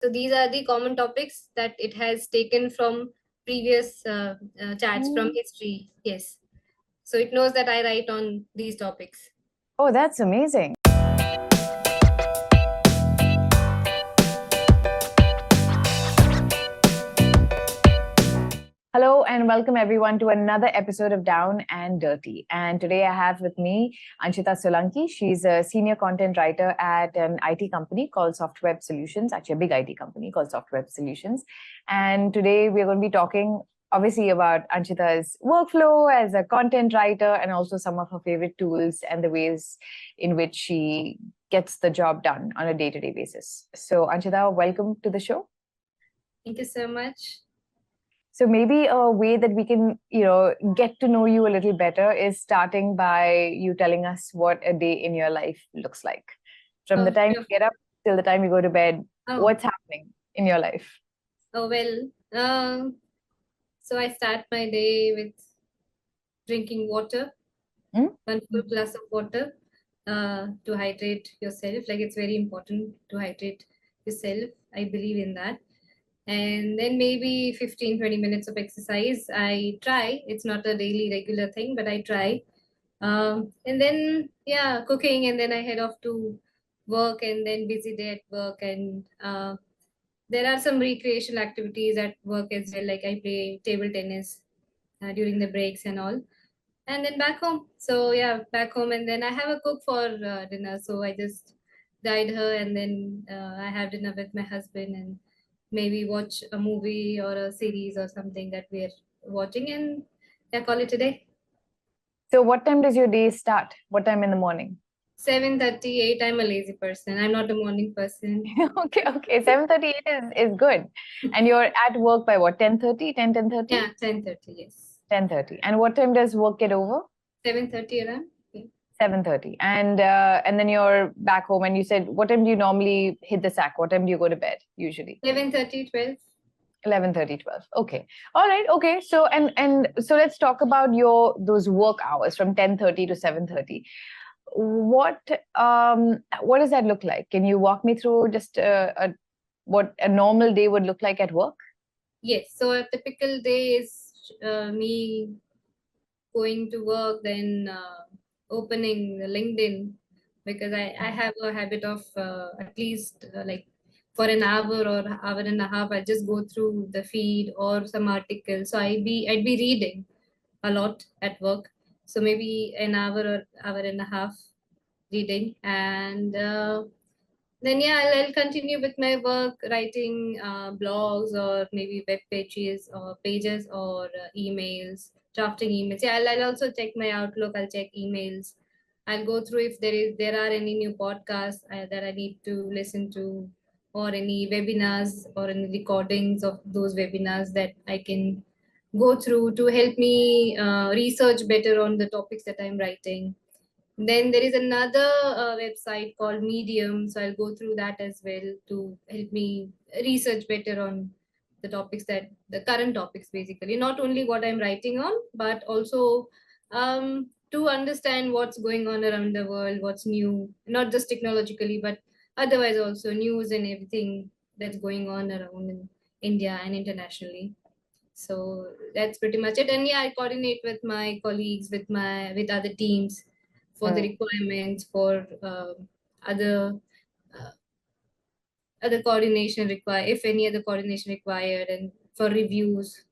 So these are the common topics that it has taken from previous chats from Mm. history. Yes. So it knows that I write on these topics. Oh, that's amazing. Hello and welcome everyone to another episode of Down and Dirty. And today I have with me Anshita Solanki. She's a senior content writer at an IT company called Softweb Solutions, actually a big IT company called Softweb Solutions. And today we're going to be talking obviously about Anshita's workflow as a content writer and also some of her favorite tools and the ways in which she gets the job done on a day-to-day basis. So Anshita, welcome to the show. Thank you so much. So maybe a way that we can, get to know you a little better is starting by you telling us what a day in your life looks like. From the Oh, time sure. you get up till the time you go to bed, Oh, what's happening in your life? oh well. So I start my day with drinking water, Hmm? one full glass of water, to hydrate yourself. Like it's very important to hydrate yourself. I believe in that. And then maybe 15-20 minutes of exercise. I try. It's not a daily regular thing, but I try. And then yeah, cooking, and then I head off to work, and then busy day at work. And there are some recreational activities at work as well, like I play table tennis during the breaks and all. And then back home. So yeah, back home, and then I have a cook for dinner. So I just guide her, and then I have dinner with my husband, and maybe watch a movie or a series or something that we're watching, and yeah, call it a day. So what time does your day start? What time in the morning? 7:38. I'm a lazy person. I'm not a morning person. Okay. 7:38 is good. And you're at work by what, 10:30, 10:30? Yeah, 10:30. Yes, 10:30. And what time does work get over? 7:30 around. Yeah. 7:30. And then you're back home and you said, what time do you normally hit the sack? What time do you go to bed usually? 11:30, 12. 11:30, 12. Okay. All right. Okay. So and so let's talk about your those work hours from 10:30 to 7:30. What does that look like? Can you walk me through just what a normal day would look like at work? Yes. So a typical day is me going to work, then opening the LinkedIn, because I have a habit of at least like for an hour or hour and a half, I just go through the feed or some article. So I'd be reading a lot at work. So maybe an hour or hour and a half reading, and then yeah, I'll continue with my work, writing blogs or maybe web pages or emails, drafting emails. Yeah, I'll also check my Outlook. I'll check emails. I'll go through if there are any new podcasts that I need to listen to, or any webinars or any recordings of those webinars that I can go through to help me research better on the topics that I'm writing. Then there is another website called Medium, so I'll go through that as well to help me research better on the current topics, basically. Not only what I'm writing on, but also to understand what's going on around the world, what's new, not just technologically, but otherwise also news and everything that's going on around in India and internationally. So that's pretty much it. And yeah, I coordinate with my colleagues, with other teams for the Mm. requirements, for other uh, other coordination required, if any other coordination required, and for reviews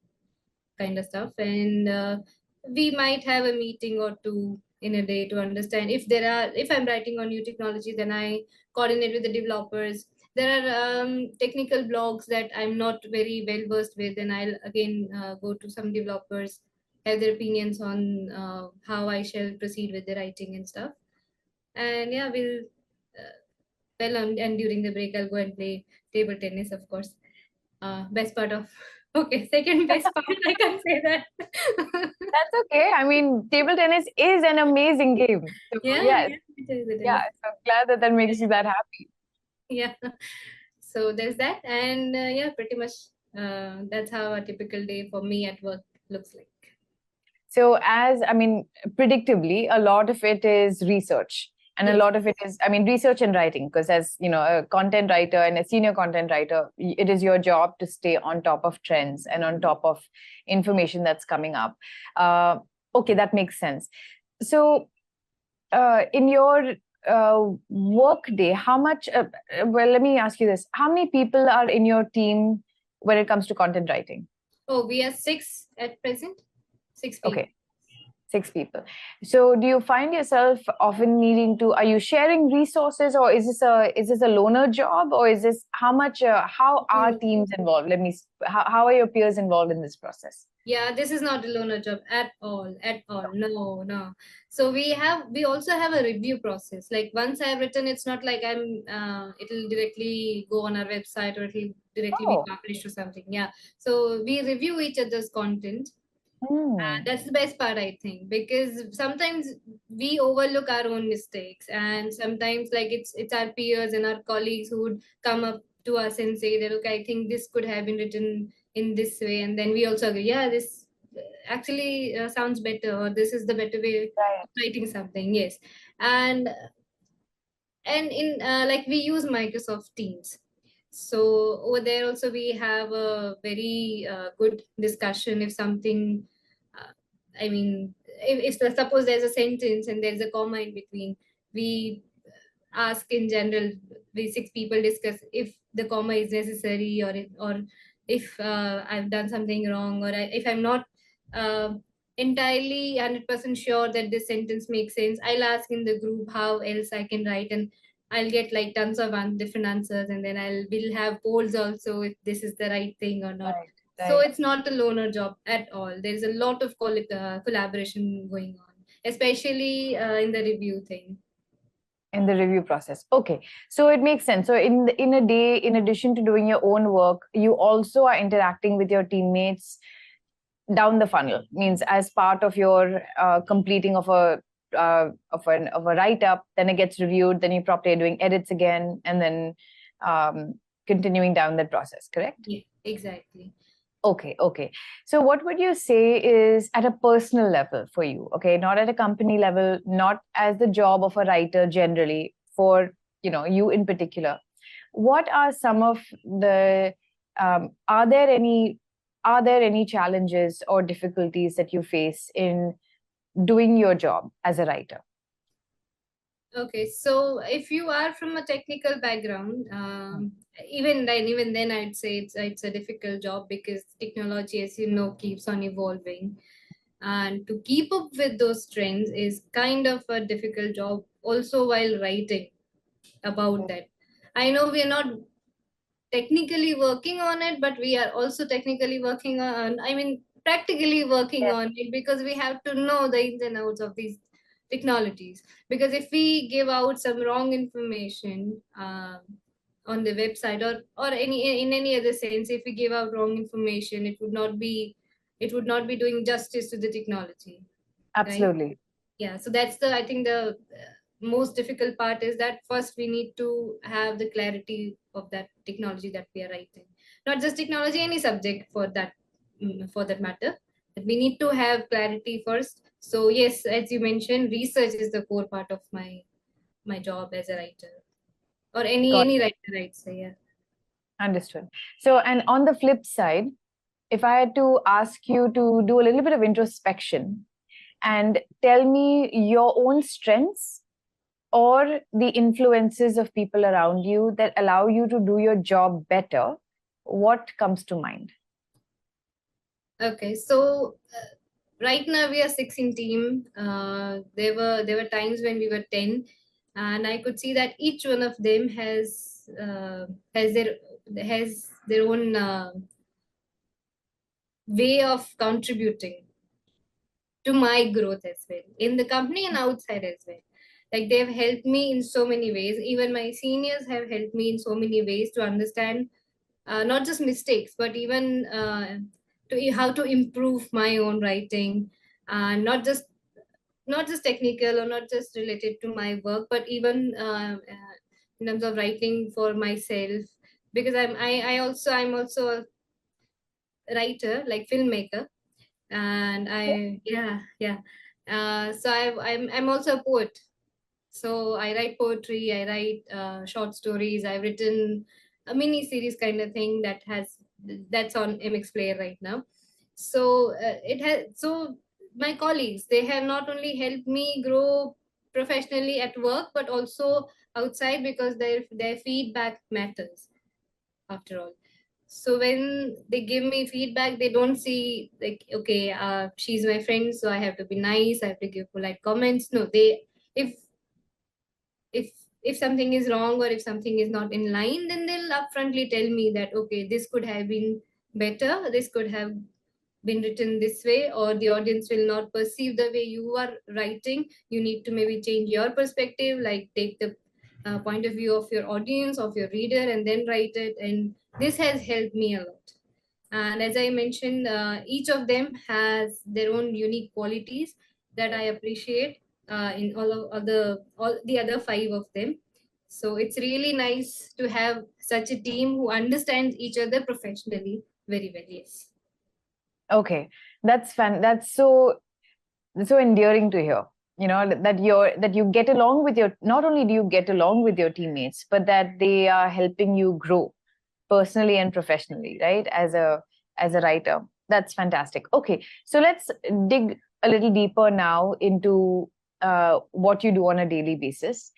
kind of stuff. And we might have a meeting or two in a day to understand if I'm writing on new technology, then I coordinate with the developers. There are technical blogs that I'm not very well versed with, and I'll again go to some developers, have their opinions on how I shall proceed with the writing and stuff. And yeah, we'll and during the break I'll go and play table tennis, of course. Best part of okay, second best part, I can say that. That's okay. I mean, table tennis is an amazing game. So Yeah, yes, yeah, it is, it yeah. is. So I'm glad that that makes you that happy. Yeah. So there's that, and yeah, pretty much that's how a typical day for me at work looks like. So, as I mean, predictably, a lot of it is research. And a Yes. lot of it is, I mean, research and writing, because as you know, a content writer and a senior content writer, it is your job to stay on top of trends and on top of information that's coming up. Okay, that makes sense. So in your work day, how much well, let me ask you this: how many people are in your team when it comes to content writing? Oh, we are six at present. 6 people. Okay, 6 people. So do you find yourself often needing to, are you sharing resources, or is this a loner job, or is this how much how are Mm. teams involved? How are your peers involved in this process? Yeah, this is not a loner job at all, at all. No, no. So we also have a review process. Like once I've written, it's not like it'll directly go on our website or it'll directly be Oh. published or something. Yeah. So we review each other's content. Hmm. That's the best part, I think, because sometimes we overlook our own mistakes, and sometimes like it's our peers and our colleagues who would come up to us and say that, okay, I think this could have been written in this way, and then we also agree, yeah, this actually sounds better, or this is the better way Right. of writing something. Yes, and in like we use Microsoft Teams. So over there also we have a very good discussion if something, uh, I mean, if suppose there's a sentence and there's a comma in between, we ask in general, we 6 people discuss if the comma is necessary, or if I've done something wrong, or if I'm not uh, entirely 100% sure that this sentence makes sense, I'll ask in the group how else I can write, and I'll get like tons of different answers, and then we'll have polls also if this is the right thing or not. Right. So Right. it's not a loner job at all. There's a lot of collaboration going on, especially in the review thing. In the review process. Okay, so it makes sense. So in a day, in addition to doing your own work, you also are interacting with your teammates down the funnel. Means as part of your completing of a write up, then it gets reviewed, then you probably are doing edits again, and then um, continuing down that process. Correct? Yeah, exactly. Okay, okay. So what would you say is at a personal level for you? Okay, not at a company level, not as the job of a writer generally, for you in particular. What are some of the are there any challenges or difficulties that you face in doing your job as a writer? Okay, so if you are from a technical background, even then, I'd say it's a difficult job because technology, as you know, keeps on evolving, and to keep up with those trends is kind of a difficult job. Also, while writing about that, I know we are not technically working on it, but we are also technically working on, I mean, practically working Yes, on it, because we have to know the ins and outs of these technologies. Because if we give out some wrong information on the website, or any in any other sense, if we give out wrong information, it would not be doing justice to the technology, right? absolutely. Yeah, so that's the, I think, the most difficult part is that first we need to have the clarity of that technology that we are writing. Not just technology, any subject for that matter, but we need to have clarity first. So yes, as you mentioned, research is the core part of my job as a writer, or any Got any it. writer, I'd say. Yeah. Understood. So, and on the flip side, if I had to ask you to do a little bit of introspection and tell me your own strengths or the influences of people around you that allow you to do your job better, what comes to mind? Okay, so right now we are six in team. There were times when we were 10, and I could see that each one of them has their own way of contributing to my growth as well, in the company and outside as well. Like they've helped me in so many ways. Even my seniors have helped me in so many ways to understand not just mistakes, but even how to improve my own writing, and not just technical or not just related to my work, but even in terms of writing for myself, because I'm also a writer, like filmmaker, and I yeah, yeah. So I'm also a poet. So I write poetry, I write short stories. I've written a mini series kind of thing that's on MX Player right now. So it has so my colleagues, they have not only helped me grow professionally at work but also outside, because their feedback matters after all. So when they give me feedback, they don't see like, okay, she's my friend, so I have to be nice, I have to give polite comments. No, they, if if if something is wrong or if something is not in line, then they'll upfrontly tell me that, okay, this could have been better, this could have been written this way, or the audience will not perceive the way you are writing. You need to maybe change your perspective, like take the point of view of your audience, of your reader, and then write it. And this has helped me a lot. And as I mentioned, each of them has their own unique qualities that I appreciate in all the other five of them. So it's really nice to have such a team who understands each other professionally very well. Yes. Okay, that's fun. That's so endearing to hear. You know that you get along with your, not only do you get along with your teammates, but that they are helping you grow personally and professionally, right? As a writer, that's fantastic. Okay, so let's dig a little deeper now into what you do on a daily basis.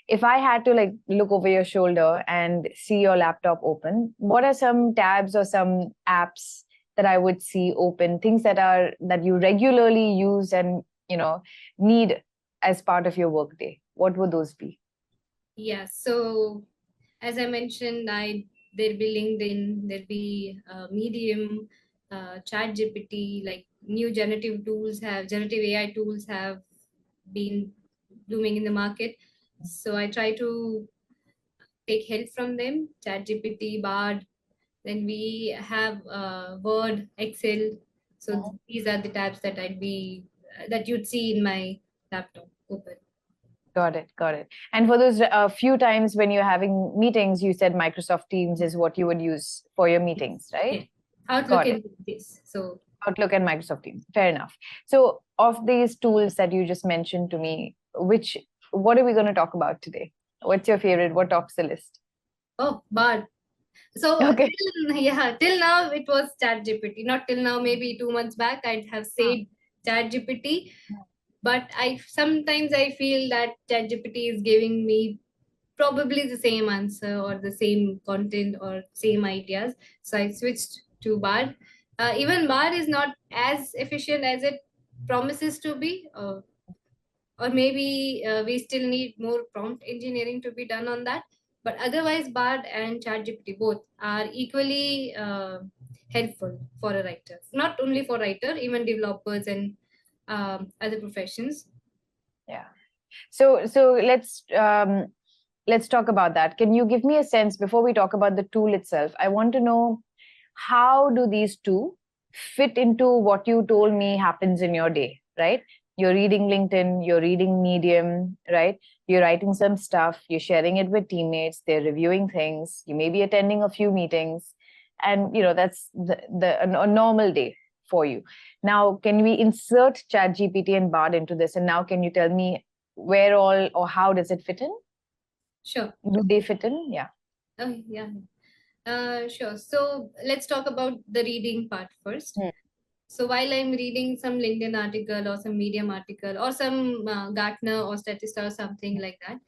If I had to like look over your shoulder and see your laptop open, what are some tabs or some apps that I would see open, things that you regularly use and need as part of your workday? What would those be? Yeah. So as I mentioned, there'll be LinkedIn, there'll be Medium, ChatGPT, like new generative AI tools have been blooming in the market. So I try to take help from them. ChatGPT, Bard. Then we have Word, Excel. So these are the tabs that you'd see in my laptop open. Got it, got it. And for those few times when you're having meetings, you said Microsoft Teams is what you would use for your meetings, right? Yeah. Outlook Got it. and this. So Outlook and Microsoft Teams. Fair enough. So, of these tools that you just mentioned to me, what are we going to talk about today? What's your favorite? What tops the list? oh, Bard. So Okay. till now it was ChatGPT. Not till now, maybe 2 months back I'd have said ChatGPT, but I feel that ChatGPT is giving me probably the same answer or the same content or same ideas. So I switched to Bard. Even Bard is not as efficient as it promises to be, or maybe we still need more prompt engineering to be done on that. But otherwise, Bard and ChatGPT both are equally helpful for a writer. Not only for writer, even developers and other professions. Yeah. So let's talk about that. Can you give me a sense before we talk about the tool itself? I want to know, how do these two fit into what you told me happens in your day, right? You're reading LinkedIn, you're reading Medium, right? You're writing some stuff, you're sharing it with teammates, they're reviewing things, you may be attending a few meetings, and that's a normal day for you. Now, can we insert ChatGPT and Bard into this? And now, can you tell me where all or how does it fit in? Sure. Do they fit in? Yeah. Oh, yeah. Sure. So let's talk about the reading part first. Hmm. So while I'm reading some LinkedIn article or some Medium article or some Gartner or Statista or something like that,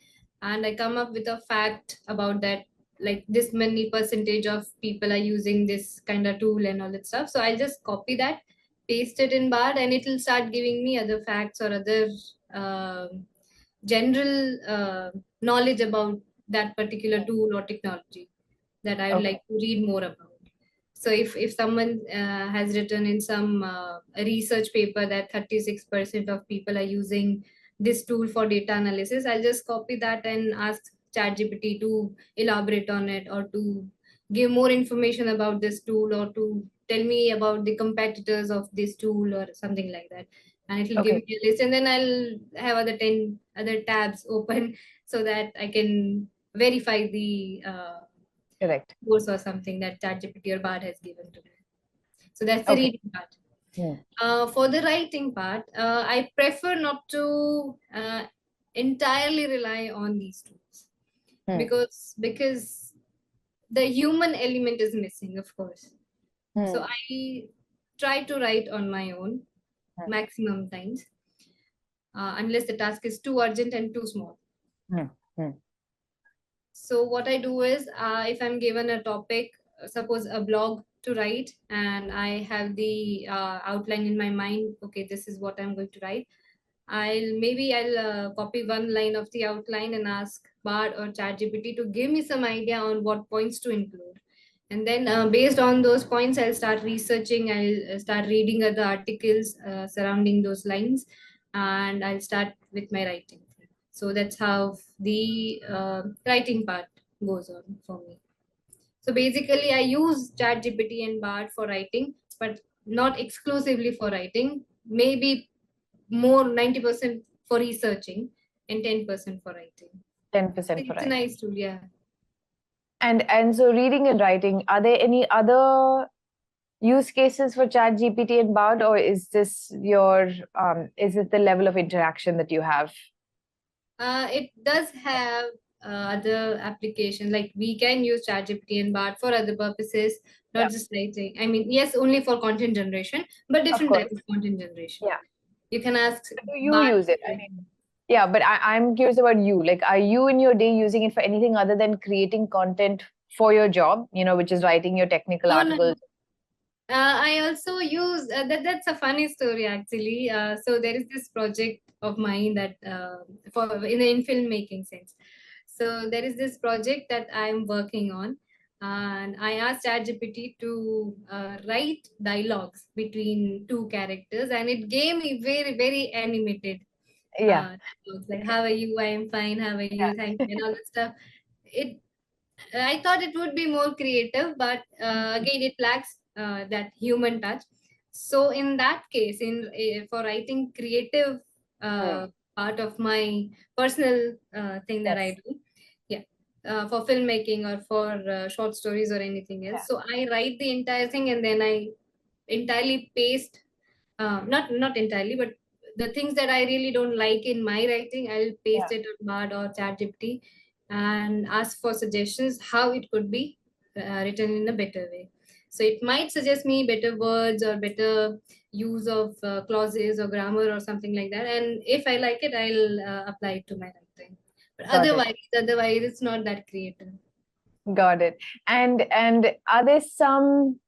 and I come up with a fact about that, like this many percentage of people are using this kind of tool and all that stuff. So I'll just copy that, paste it in Bard, and it'll start giving me other facts or other general knowledge about that particular tool or technology that I would Okay. like to read more about. So if someone has written in some a research paper that 36% of people are using this tool for data analysis, I'll just copy that and ask ChatGPT to elaborate on it, or to give more information about this tool, or to tell me about the competitors of this tool or something like that. And it will give Okay. me a list, and then I'll have other 10 other tabs open so that I can verify the Correct. course or something that ChatGPT or Bard has given to me. So that's the Okay. reading part. Hmm. For the writing part, I prefer not to. entirely rely on these tools, Hmm. because the human element is missing, of course. So Hmm. I try to write on my own Hmm. maximum times, unless the task is too urgent and too small. Hmm. Hmm. So what I do is, if I'm given a topic, suppose a blog to write, and I have the outline in my mind, okay, this is what I'm going to write. I'll copy one line of the outline and ask Bard or ChatGPT to give me some idea on what points to include. And then based on those points, I'll start researching. I'll start reading other articles surrounding those lines, and I'll start with my writing. So that's how the writing part goes on for me. So basically, I use ChatGPT and Bard for writing, but not exclusively for writing. Maybe more 90% for researching and 10% for writing. 10% for It's a writing. nice tool, yeah. And so reading and writing, are there any other use cases for ChatGPT and Bard, or is this your is it the level of interaction that you have? It does have other applications, like we can use ChatGPT and Bard for other purposes, Yeah, not just writing. I mean, yes, only for content generation, but of different type course. of content generation. Yeah. You can ask Do you Bard. use it? I mean, yeah, but I'm curious about you. Like, are you in your day using it for anything other than creating content for your job, which is writing your technical No, no, no. articles? I also use that's a funny story actually. So there is this project of mine that for in filmmaking sense. So there is this project that I'm working on, and I asked ChatGPT to write dialogues between two characters, and it gave me very animated Yeah. dialogues, like Okay. "How are you? I am fine. How are you? Thank you," and all that stuff. It I thought it would be more creative, but again, it lacks that human touch. So in that case, in for writing creative Hmm. part of my personal thing that I Yes. do, yeah, for filmmaking or for short stories or anything Yeah. else. So I write the entire thing and then I entirely paste, not entirely, but the things that I really don't like in my writing, I'll Yeah. paste it on Bard or ChatGPT and ask for suggestions how it could be written in a better way. So it might suggest me better words or better use of clauses or grammar or something like that. And if I like it, I'll apply it to my writing. But Got it. otherwise, it's not that creative. Got it. And are there some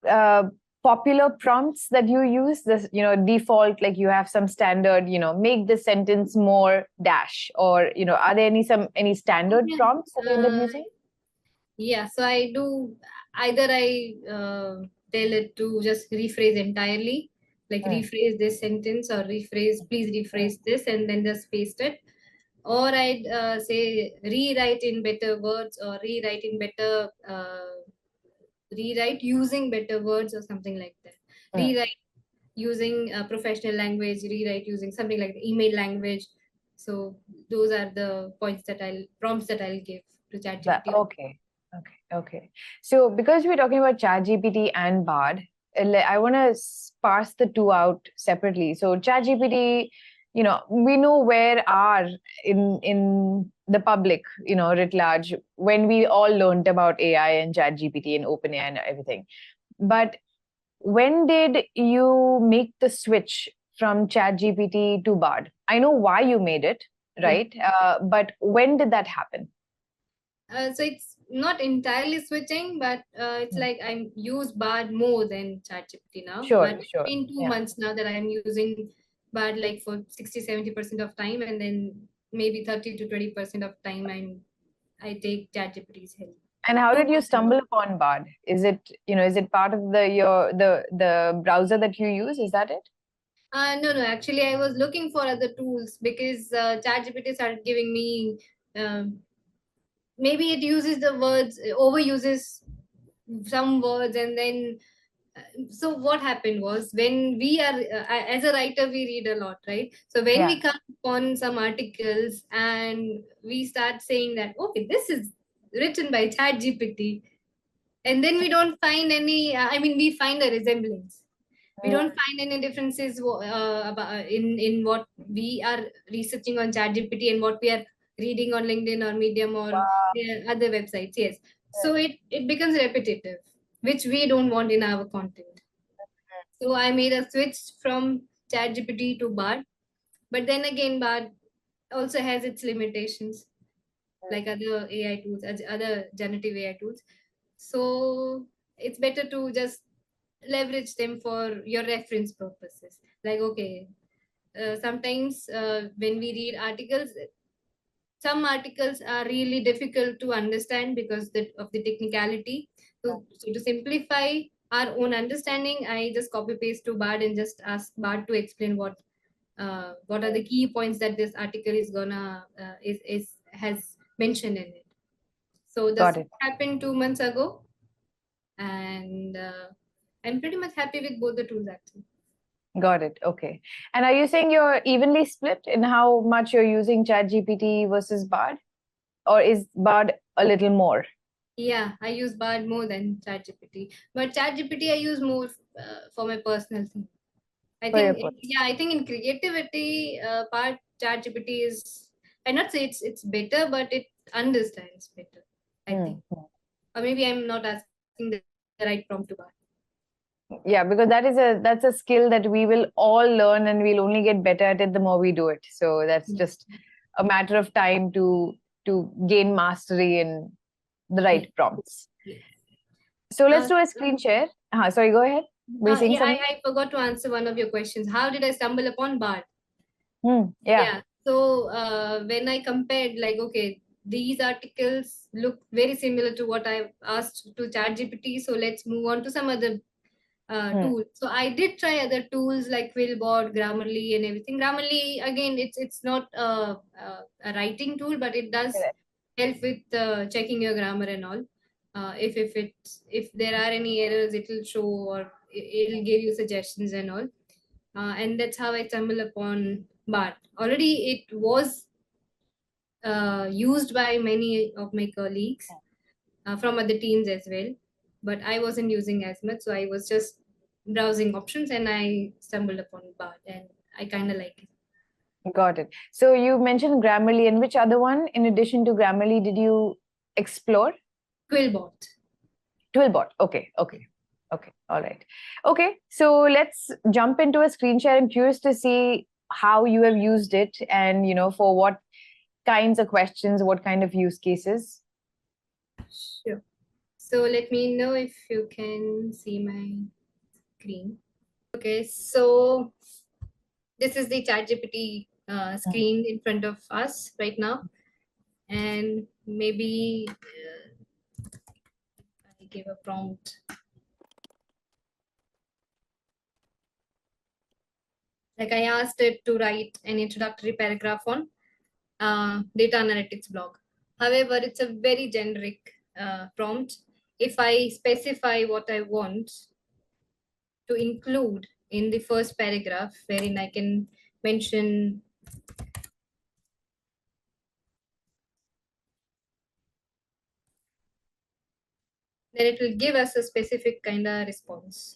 uh, popular prompts that you use? This, default, like you have some standard, make this sentence more dash, or are there any Oh, standard yeah. prompts that you end up using? Yeah, so I do either I tell it to just rephrase entirely, like Hmm. rephrase this sentence or please Hmm. rephrase this and then just paste it. Or I'd say rewrite in better words or rewrite using better words or something like that. Hmm. Rewrite using professional language, rewrite using something like the email language. So those are the prompts that I'll give to ChatGPT. Okay. Okay. So because we're talking about ChatGPT and Bard, I want to parse the two out separately. So ChatGPT, we know where are in the public, writ large, when we all learned about AI and ChatGPT and OpenAI and everything. But when did you make the switch from ChatGPT to Bard? I know why you made it, Yeah. right? But when did that happen? So it's not entirely switching, but it's Hmm. like I'm use Bard more than ChatGPT now. Sure, But it's sure. been two Yeah. months now that I'm using Bard like for 60-70% of time, and then maybe 30 to 20% of time I take ChatGPT's help. And how Two did you months now. stumble upon Bard? Is it part of the browser that you use? Is that it? No. Actually, I was looking for other tools because ChatGPT started giving me. Um, Maybe it uses the words, overuses some words, and then so what happened was when we are as a writer we read a lot, right? So when Yeah. we come upon some articles and we start saying that okay, this is written by ChatGPT, and then we don't find any I mean we find a resemblance, We don't find any differences in what we are researching on ChatGPT and what we are reading on LinkedIn or Medium or other websites. Yes. So it becomes repetitive, which we don't want in our content. So I made a switch from ChatGPT to Bard. But then again, Bard also has its limitations, like other AI tools, other generative AI tools. So it's better to just leverage them for your reference purposes. Like, okay, sometimes when we read articles, some articles are really difficult to understand because of the technicality. So to simplify our own understanding, I just copy paste to Bard and just ask Bard to explain what are the key points that this article is gonna is has mentioned in it. So this happened 2 months ago, and I'm pretty much happy with both the tools actually. Got it. Okay. And are you saying you're evenly split in how much you're using ChatGPT versus Bard? Or is Bard a little more? Yeah, I use Bard more than ChatGPT. But ChatGPT I use more for my personal thing. I think in creativity part, ChatGPT is, I not say it's better, but it understands better, I think. Or maybe I'm not asking the right prompt to Bard. Yeah, because that's a skill that we will all learn, and we'll only get better at it the more we do it. So that's just a matter of time to gain mastery in the right prompts. So let's do a screen share. Sorry, go ahead. I forgot to answer one of your questions. How did I stumble upon Bard? Yeah. So when I compared, like, okay, these articles look very similar to what I asked to ChatGPT. So let's move on to some other tools. So I did try other tools like Quillbot, Grammarly, and everything. Grammarly, again, it's not a writing tool, but it does help with checking your grammar and all. If there are any errors, it will show, or it'll give you suggestions and all. And that's how I stumbled upon Bard. Already, it was used by many of my colleagues from other teams as well, but I wasn't using as much, so I was just browsing options and I stumbled upon Bard, and I kind of like it. Got it. So you mentioned Grammarly, and which other one in addition to Grammarly did you explore? Quillbot. Okay. All right. Okay. So let's jump into a screen share. I'm curious to see how you have used it, and for what kinds of questions, what kind of use cases. Sure. So let me know if you can see my screen. Okay. So this is the ChatGPT screen in front of us right now, and maybe I give a prompt. Like, I asked it to write an introductory paragraph on data analytics blog. However, it's a very generic prompt. If I specify what I want to include in the first paragraph, wherein I can mention then it will give us a specific kind of response.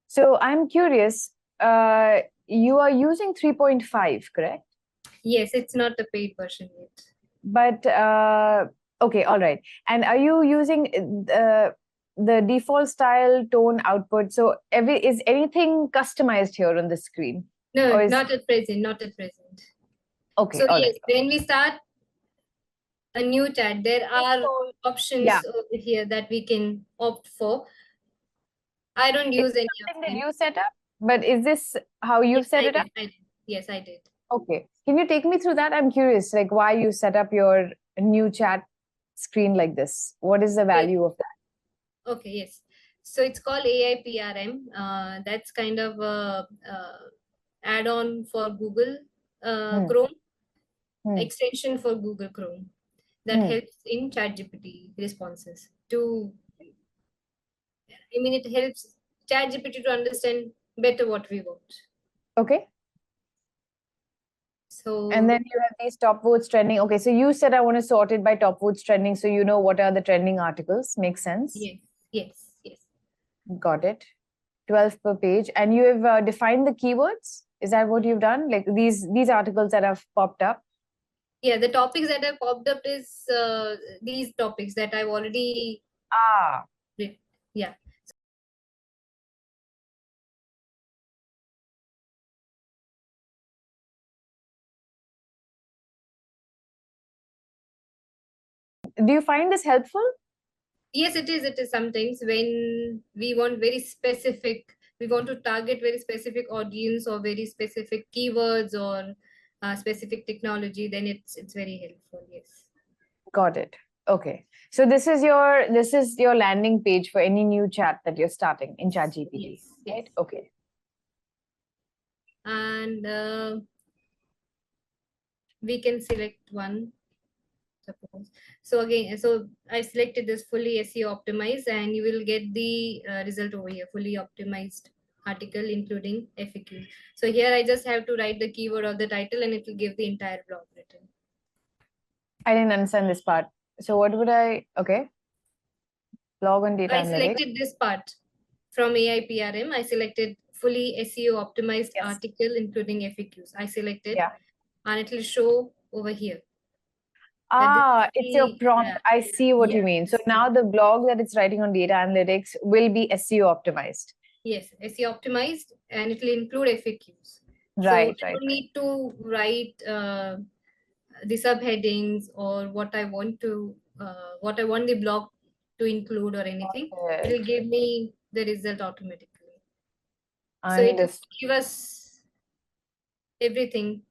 So I'm curious, you are using 3.5, correct? Yes, it's not a paid version yet. But okay, all right. And are you using the default style tone output? So is anything customized here on the screen? No, not at present. Not at present. Okay. So yes, when we start a new chat, there are options over here that we can opt for. I don't use any of them. That you set up, but is this how you set it up? Yes, I did. Okay. Can you take me through that? I'm curious, like why you set up your new chat screen like this. What is the value of that? Okay, yes. So it's called AI PRM. That's kind of a add-on for Google Chrome, extension for Google Chrome that helps in ChatGPT responses. It helps ChatGPT to understand better what we want. Okay. So and then you have these top votes trending. Okay, so you said I want to sort it by top votes trending, so you know what are the trending articles. Makes sense? Yes. Got it. 12 per page. And you have defined the keywords? Is that what you've done? Like these articles that have popped up? Yeah, the topics that have popped up is these topics that I've already Ah, read. Yeah. do you find this helpful? Yes, it is. It is sometimes when we want very specific, we want to target very specific audience or very specific keywords or specific technology, then it's very helpful. Yes. Got it. Okay. So this is your landing page for any new chat that you're starting in ChatGPT, Yes. right? Yes. Okay. And we can select one, suppose. So again, so I've selected this fully SEO optimized, and you will get the result over here, fully optimized article including FAQ. So here I just have to write the keyword of the title and it will give the entire blog written. I didn't understand this part. So what would I, okay. Blog on data I analytics. selected this part from AIPRM. I selected fully SEO optimized Yes. article including FAQs. I selected Yeah. and it will show over here. Ah, it's your prompt. I see what Yeah. you mean. So now the blog that it's writing on data analytics will be SEO optimized. Yes, SEO optimized and it will include FAQs. So Right, I right, don't right. need to write the subheadings or what I want the blog to include or anything. It will Got give me the result automatically. So it will Understood. give us everything,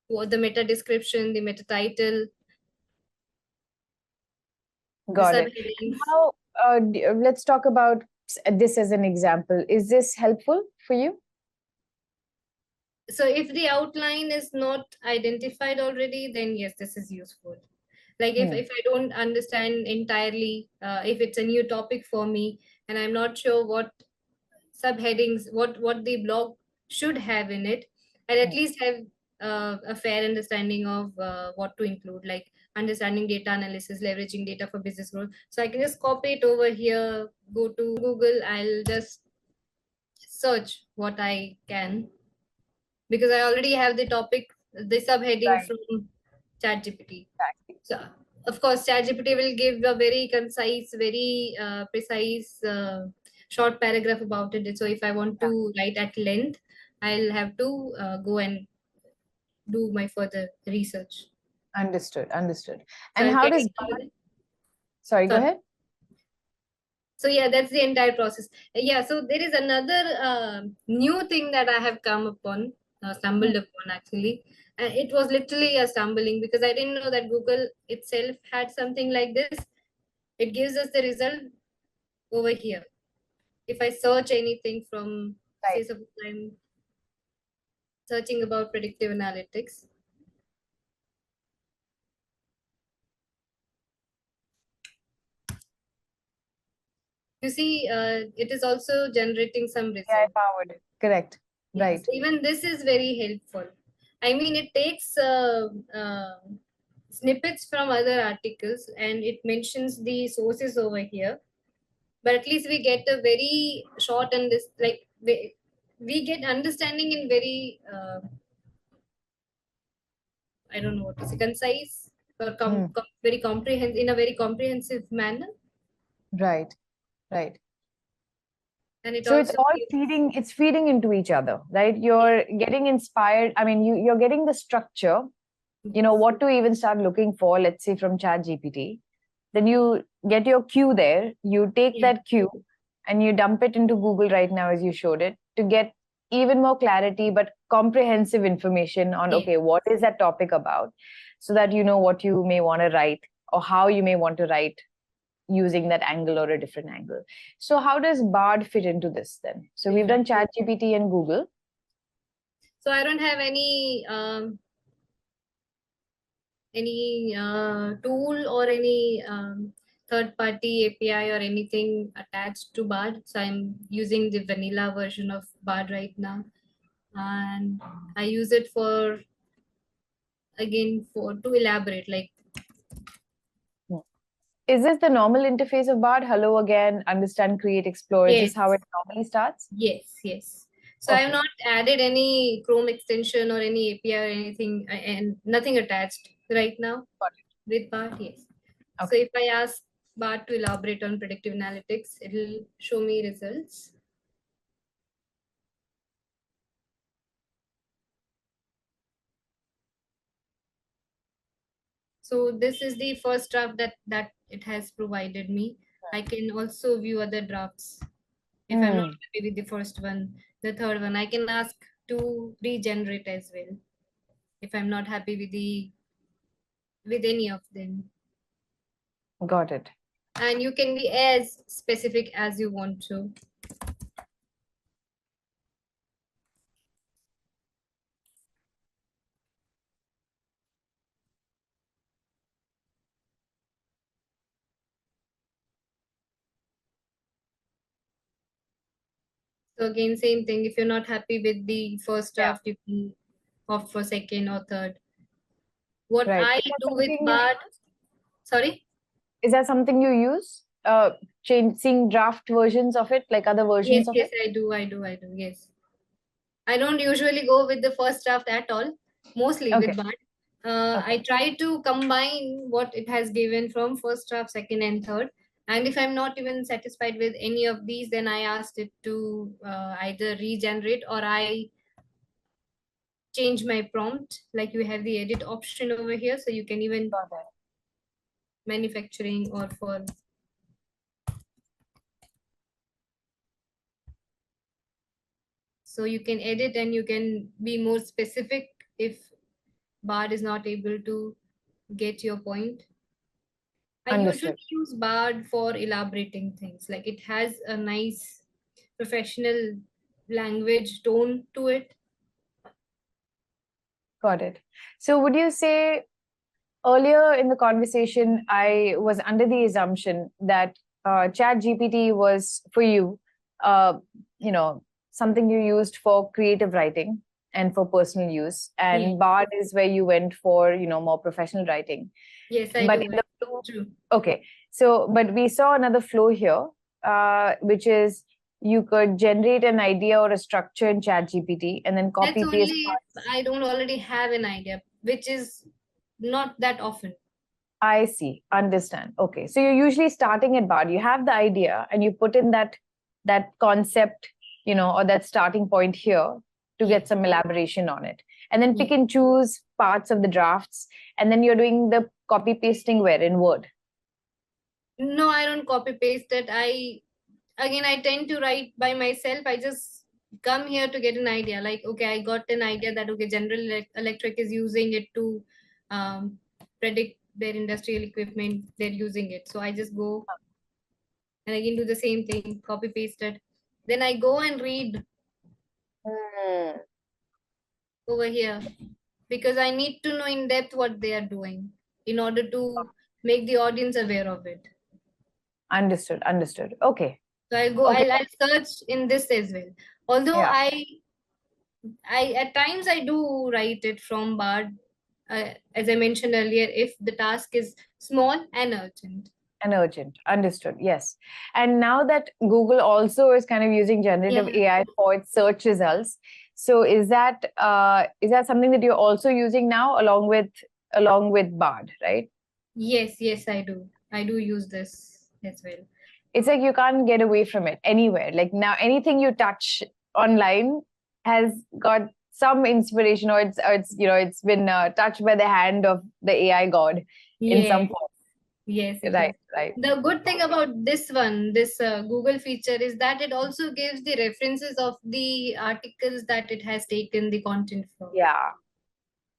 what the meta description, the meta title, the Got it. subheadings. Now, let's talk about this as an example. Is this helpful for you? So if the outline is not identified already, then yes, this is useful. Like if I don't understand entirely, if it's a new topic for me and I'm not sure what subheadings, what the blog should have in it, I'll at least have a fair understanding of what to include, like understanding data analysis, leveraging data for business growth. So I can just copy it over here, go to Google, I'll just search what I can because I already have the topic, the subheading Right. from ChatGPT. Exactly. So, of course, ChatGPT will give a very concise, very precise, short paragraph about it. So, if I want Yeah. to write at length, I'll have to go and do my further research. Understood. Understood. So, And I'm how getting does to Bard, the sorry, go sorry. ahead. So yeah, that's the entire process. Yeah, so there is another new thing that I have come upon, stumbled upon actually. It was literally a stumbling because I didn't know that Google itself had something like this. It gives us the result over here. If I search anything from, say, Right. suppose I'm searching about predictive analytics. You see, it is also generating some AI result. powered. Correct. Yes, Right. even this is very helpful. I mean, it takes snippets from other articles and it mentions the sources over here. But at least we get a very short and this like we get understanding in very I don't know what to say, concise or very comprehensive in a very comprehensive manner. Right. Right. And it So it's also all gives, feeding, it's feeding into each other, right? You're getting inspired. I mean, you're getting the structure, you know, what to even start looking for, let's say from ChatGPT. Then you get your cue there, you take yeah, that cue and you dump it into Google right now, as you showed it, to get even more clarity, but comprehensive information on, yeah. okay, what is that topic about? So that you know what you may want to write or how you may want to write using that angle or a different angle. So how does Bard fit into this then? So we've done ChatGPT and Google. So I don't have any tool or any third party API or anything attached to Bard. So I'm using the vanilla version of Bard right now. And I use it for again for to elaborate like Is this the normal interface of Bard? Hello again, understand, create, explore. Is this Yes, how it normally starts? yes. So I have Okay, not added any Chrome extension or any API or anything, and nothing attached right now got with Bard. Yes. it. So Okay, if I ask Bard to elaborate on predictive analytics, it'll show me results. So this is the first draft that it has provided me. I can also view other drafts if I'm not hmm, happy with the first one. The third one, I can ask to regenerate as well if I'm not happy with any of them. got it. And you can be as specific as you want to. So again, same thing. If you're not happy with the first Yeah, draft, you can opt for second or third. What right. I Is that do with something you Bard, use? sorry. Is that something you use? Seeing draft versions of it, like other Yes, versions of yes, it? I do. Yes. I don't usually go with the first draft at all, mostly Okay, with Bard. okay, I try to combine what it has given from first draft, second, and third. And if I'm not even satisfied with any of these, then I asked it to either regenerate or I change my prompt. Like you have the edit option over here, so you can even got it. manufacturing or for so you can edit and you can be more specific if Bard is not able to get your point. I usually Understood. use Bard for elaborating things. Like it has a nice professional language tone to it. Got it. So would you say earlier in the conversation, I was under the assumption that ChatGPT was for you, uh, you know, something you used for creative writing and for personal use, Yeah. and Bard is where you went for, more professional writing. Yes, I But do. in the flow, True. okay. So, but we saw another flow here, which is you could generate an idea or a structure in ChatGPT and then That's copy paste only if parts. I don't already have an idea, which is not that often. I see. Understand. Okay. So you're usually starting at Bard. You have the idea and you put in that concept, or that starting point here to get Yes. some elaboration on it. And then pick Yes. and choose parts of the drafts. And then you're doing the copy pasting where in Word. No, I don't copy paste it. I tend to write by myself. I just come here to get an idea. Like, okay, I got an idea that okay, Electric is using it to um, predict their industrial equipment. They're using it. So I just go and I can do the same thing, copy paste it. Then I go and read Hmm. over here because I need to know in depth what they are doing in order to make the audience aware of it. Understood. Understood. Okay. So I'll go, Okay. I'll search in this as well. Although Yeah. I at times I do write it from Bard, as I mentioned earlier, if the task is small and urgent. And urgent. Understood. Yes. And now that Google also is kind of using generative Yeah. AI for its search results, so is that something that you're also using now along with Bard, right? Yes, yes, I do. I do use this as well. It's like you can't get away from it anywhere. Like now, anything you touch online has got some inspiration, or it's been touched by the hand of the AI god in some Yes, form. yes, it is. Right. Right. The good thing about this Google feature is that it also gives the references of the articles that it has taken the content from. Yeah.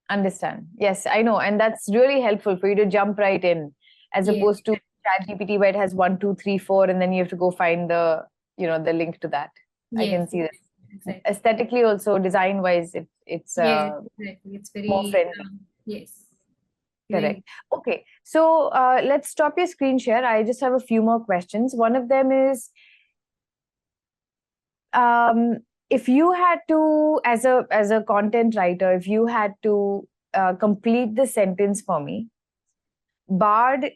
Understand. Yes, I know. And that's really helpful for you to jump right in as Yes, opposed to ChatGPT where it has one, two, three, four, and then you have to go find the link to that. I yes, can see that. exactly. Aesthetically also, design wise, it's Yes, exactly. It's more very, friendly. yes, Correct. very. Okay. So let's stop your screen share. I just have a few more questions. One of them is um, if you had to, as a content writer, if you had to complete the sentence for me, Bard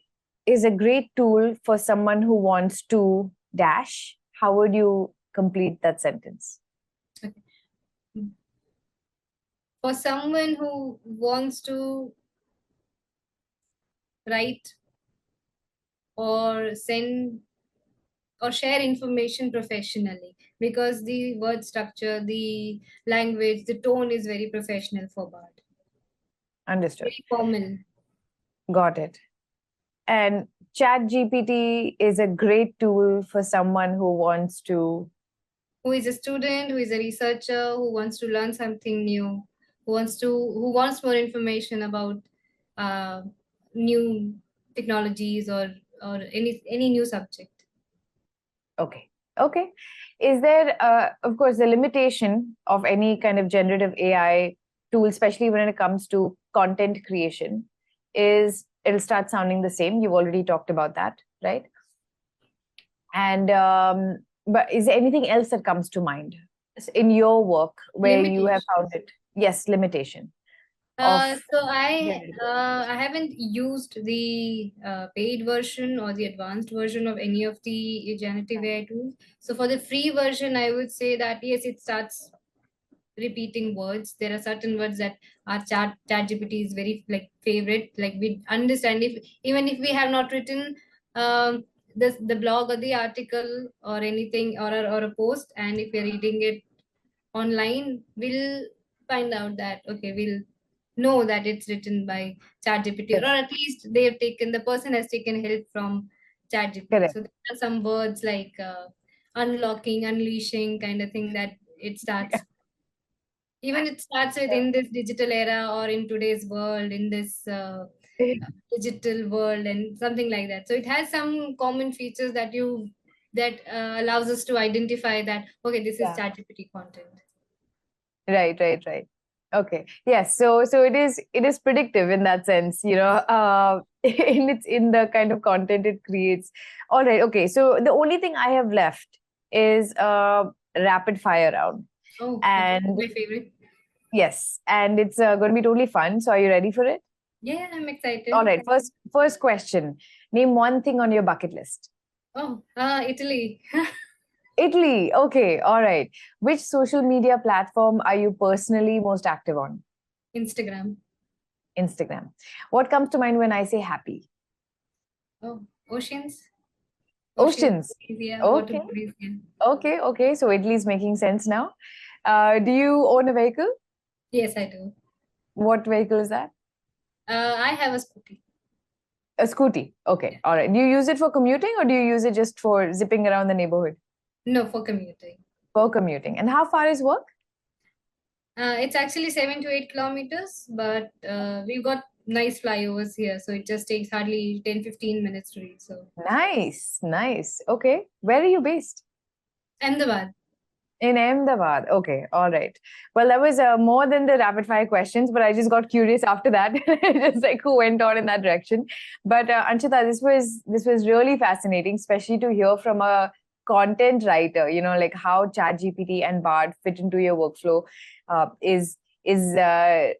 is a great tool for someone who wants to dash? How would you complete that sentence? Okay. For someone who wants to write or send or share information professionally, because the word structure, the language, the tone is very professional for Bard. Understood. Very formal. Got it. And ChatGPT is a great tool for someone who wants to. Who is a student, who is a researcher, who wants to learn something new, who wants more information about uh, new technologies or any new subject. Okay. Okay. Is there, of course, the limitation of any kind of generative AI tool, especially when it comes to content creation, is it'll start sounding the same. You've already talked about that, right? And but is there anything else that comes to mind in your work where you have Limitation. found it? Yes, limitation of So I generative. I haven't used the paid version or the advanced version of any of the generative AI tools. So for the free version, I would say that yes, it starts repeating words. There are certain words that our chat GPT is very like favorite. Like we understand, if even if we have not written the blog or the article or anything or a post, and if we're reading it online, we'll find out that okay, we'll know that it's written by ChatGPT, or Correct. at least the person has taken help from ChatGPT. Correct. So there are some words like unlocking, unleashing kind of thing that it starts. Even it starts with in this digital era or in today's world, in this digital world and something like that. So it has some common features that allows us to identify that okay, this is Yeah. ChatGPT content. Right, right, right. Okay. Yes. So it is predictive in that sense, in the kind of content it creates. All right. Okay. So the only thing I have left is rapid fire round. Oh, okay, And my favorite. yes, and it's going to be totally fun. So are you ready for it? Yeah, I'm All excited. right. First question. Name one thing on your bucket list. Oh, Italy. Italy. Okay. All right. Which social media platform are you personally most active on? Instagram. Instagram. What comes to mind when I say happy? Oh, oceans. Oceans, Oceans. yeah, water Okay. bodies, yeah. Okay. Okay. So Italy's making sense now. Do you own a vehicle? Yes, I do. What vehicle is that? I have a scooty. A scooty. Yeah. Okay. All right. Do you use it for commuting or do you use it just for zipping around the neighborhood? No, for commuting. For commuting. And how far is work? It's actually 7 to 8 kilometers, but we've got nice flyovers here, so it just takes hardly 10-15 minutes to reach. So, Nice. Nice. Okay. Where are you based? Ahmedabad. In Ahmedabad. Okay, all right. Well, that was more than the rapid fire questions, but I just got curious after that, just like who went on in that direction. But Anshita, this was really fascinating, especially to hear from a content writer. Like how ChatGPT and Bard fit into your workflow is very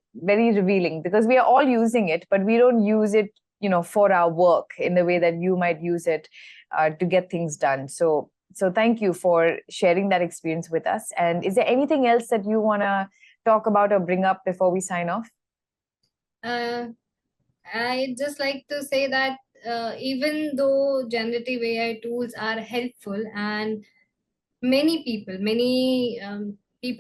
revealing because we are all using it, but we don't use it, for our work in the way that you might use it to get things done. So thank you for sharing that experience with us. And is there anything else that you want to talk about or bring up before we sign off? Uh, I just like to say that even though generative AI tools are helpful, and many people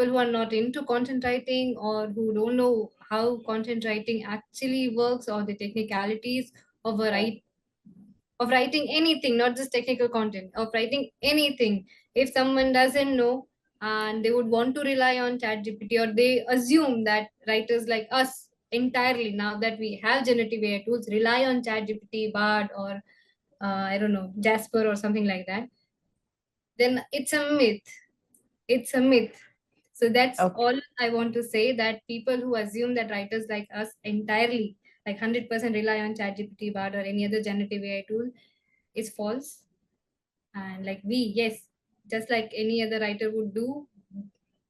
who are not into content writing or who don't know how content writing actually works or the technicalities of writing anything, not just technical content, of writing anything. If someone doesn't know and they would want to rely on ChatGPT, or they assume that writers like us entirely, now that we have generative AI tools, rely on ChatGPT, Bard, or I don't know, Jasper or something like that, then it's a myth. It's a myth. So that's Okay. all I want to say, that people who assume that writers like us entirely, like 100% rely on ChatGPT, Bard, or any other generative AI tool is false. And like we, yes, just like any other writer would do,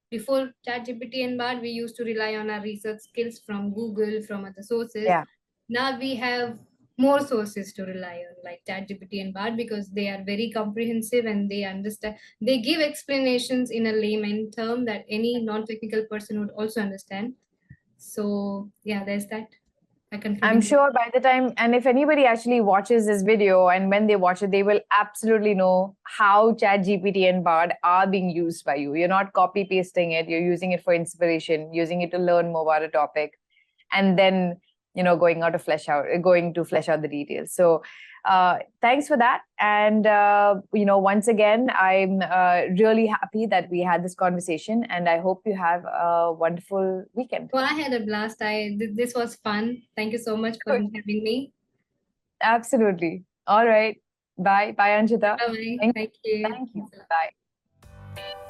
before ChatGPT and Bard, we used to rely on our research skills from Google, from other sources. Yeah. Now we have more sources to rely on, like ChatGPT and Bard, because they are very comprehensive and they understand. They give explanations in a layman term that any non-technical person would also understand. So yeah, there's that. I I'm concluding. sure by the time, and if anybody actually watches this video and when they watch it, they will absolutely know how ChatGPT and Bard are being used by you. You're not copy pasting it, you're using it for inspiration, using it to learn more about a topic, and then going to flesh out the details. So thanks for that. And once again, I'm really happy that we had this conversation, and I hope you have a wonderful weekend. Well, I had a blast. This was fun. Thank you so much for Good. having me. Absolutely. All right. Bye. Bye, Anshita. Bye. Thank, Thank you. thank you. Thanks a lot. Bye.